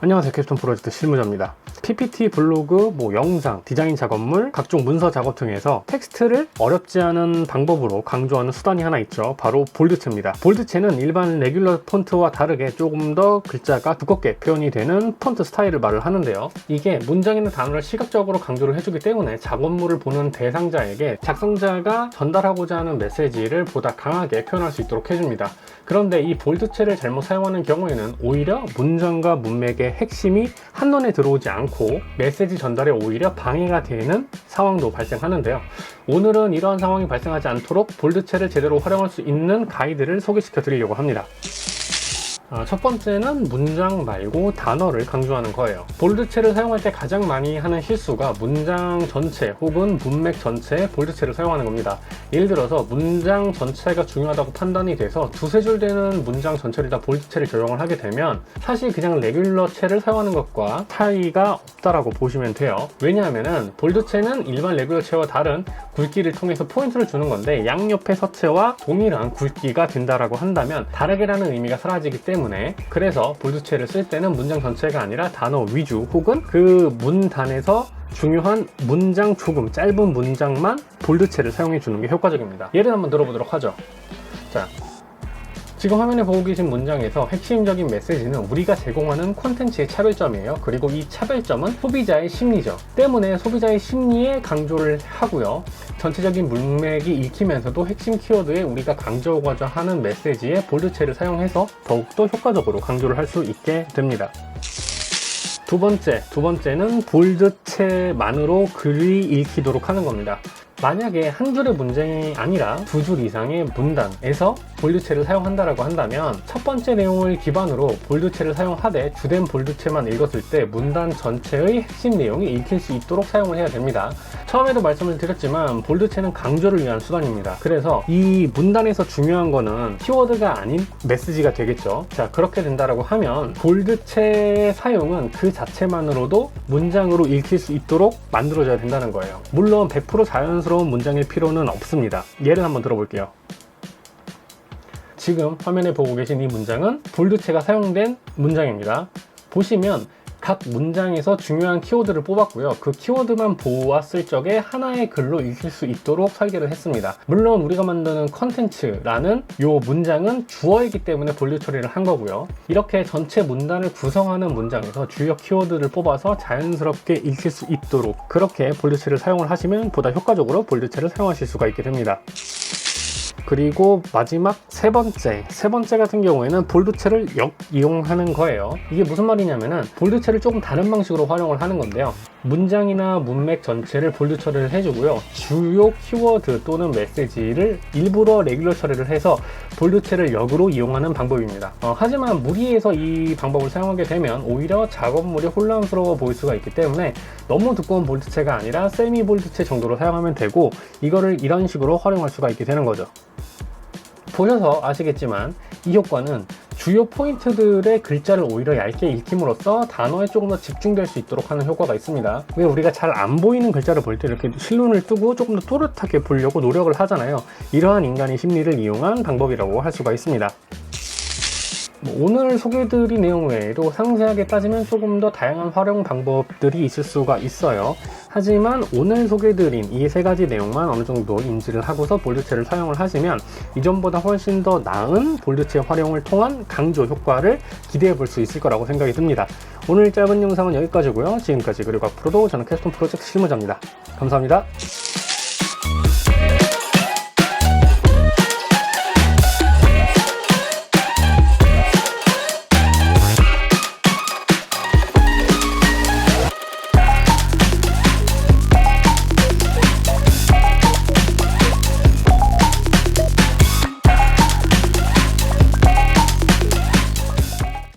안녕하세요. 캡스톤 프로젝트 실무자입니다. PPT, 블로그, 영상, 디자인 작업물, 각종 문서 작업 등에서 텍스트를 어렵지 않은 방법으로 강조하는 수단이 하나 있죠. 바로 볼드체입니다. 볼드체는 일반 레귤러 폰트와 다르게 조금 더 글자가 두껍게 표현이 되는 폰트 스타일을 말을 하는데요. 이게 문장이나 단어를 시각적으로 강조를 해주기 때문에 작업물을 보는 대상자에게 작성자가 전달하고자 하는 메시지를 보다 강하게 표현할 수 있도록 해줍니다. 그런데 이 볼드체를 잘못 사용하는 경우에는 오히려 문장과 문맥의 핵심이 한눈에 들어오지 않고 메시지 전달에 오히려 방해가 되는 상황도 발생하는데요. 오늘은 이러한 상황이 발생하지 않도록 볼드체를 제대로 활용할 수 있는 가이드를 소개시켜 드리려고 합니다. 첫 번째는 문장 말고 단어를 강조하는 거예요. 볼드체를 사용할 때 가장 많이 하는 실수가 문장 전체 혹은 문맥 전체에 볼드체를 사용하는 겁니다. 예를 들어서 문장 전체가 중요하다고 판단이 돼서 두세 줄 되는 문장 전체를 다 볼드체를 적용을 하게 되면 사실 그냥 레귤러체를 사용하는 것과 차이가 없다라고 보시면 돼요. 왜냐하면 볼드체는 일반 레귤러체와 다른 굵기를 통해서 포인트를 주는 건데 양옆의 서체와 동일한 굵기가 된다라고 한다면 다르게라는 의미가 사라지기 때문에 그래서 볼드체를 쓸 때는 문장 전체가 아니라 단어 위주 혹은 그 문단에서 중요한 문장 조금 짧은 문장만 볼드체를 사용해 주는 게 효과적입니다. 예를 한번 들어보도록 하죠. 자, 지금 화면에 보고 계신 문장에서 핵심적인 메시지는 우리가 제공하는 콘텐츠의 차별점이에요. 그리고 이 차별점은 소비자의 심리죠. 때문에 소비자의 심리에 강조를 하고요. 전체적인 문맥이 읽히면서도 핵심 키워드에 우리가 강조하고자 하는 메시지에 볼드체를 사용해서 더욱더 효과적으로 강조를 할 수 있게 됩니다. 두 번째는 볼드체만으로 글이 읽히도록 하는 겁니다. 만약에 한 줄의 문장이 아니라 두 줄 이상의 문단에서 볼드체를 사용한다라고 한다면 첫 번째 내용을 기반으로 볼드체를 사용하되 주된 볼드체만 읽었을 때 문단 전체의 핵심 내용이 읽힐 수 있도록 사용을 해야 됩니다. 처음에도 말씀을 드렸지만 볼드체는 강조를 위한 수단입니다. 그래서 이 문단에서 중요한 거는 키워드가 아닌 메시지가 되겠죠. 자, 그렇게 된다라고 하면 볼드체의 사용은 그 자체만으로도 문장으로 읽힐 수 있도록 만들어져야 된다는 거예요. 물론 100% 자연스러운 문장일 필요는 없습니다. 예를 한번 들어볼게요. 지금 화면에 보고 계신 이 문장은 볼드체가 사용된 문장입니다. 보시면 각 문장에서 중요한 키워드를 뽑았고요. 그 키워드만 보았을 적에 하나의 글로 읽힐 수 있도록 설계를 했습니다. 물론 우리가 만드는 컨텐츠라는 이 문장은 주어이기 때문에 볼드 처리를 한 거고요. 이렇게 전체 문단을 구성하는 문장에서 주요 키워드를 뽑아서 자연스럽게 읽힐 수 있도록 그렇게 볼드체를 사용을 하시면 보다 효과적으로 볼드체를 사용하실 수가 있게 됩니다. 그리고 마지막 세 번째 같은 경우에는 볼드체를 역이용하는 거예요. 이게 무슨 말이냐면은 볼드체를 조금 다른 방식으로 활용을 하는 건데요. 문장이나 문맥 전체를 볼드 처리를 해주고요. 주요 키워드 또는 메시지를 일부러 레귤러 처리를 해서 볼드체를 역으로 이용하는 방법입니다. 하지만 무리해서 이 방법을 사용하게 되면 오히려 작업물이 혼란스러워 보일 수가 있기 때문에 너무 두꺼운 볼드체가 아니라 세미 볼드체 정도로 사용하면 되고 이거를 이런 식으로 활용할 수가 있게 되는 거죠. 보셔서 아시겠지만 이 효과는 주요 포인트들의 글자를 오히려 얇게 읽힘으로써 단어에 조금 더 집중될 수 있도록 하는 효과가 있습니다. 왜 우리가 잘 안 보이는 글자를 볼 때 이렇게 실눈을 뜨고 조금 더 또렷하게 보려고 노력을 하잖아요. 이러한 인간의 심리를 이용한 방법이라고 할 수가 있습니다. 오늘 소개해드린 내용 외에도 상세하게 따지면 조금 더 다양한 활용 방법들이 있을 수가 있어요. 하지만 오늘 소개해드린 이 세 가지 내용만 어느 정도 인지를 하고서 볼드체를 사용을 하시면 이전보다 훨씬 더 나은 볼드체 활용을 통한 강조 효과를 기대해 볼 수 있을 거라고 생각이 듭니다. 오늘 짧은 영상은 여기까지고요. 지금까지 그리고 앞으로도 저는 캡스톤 프로젝트 실무자입니다. 감사합니다.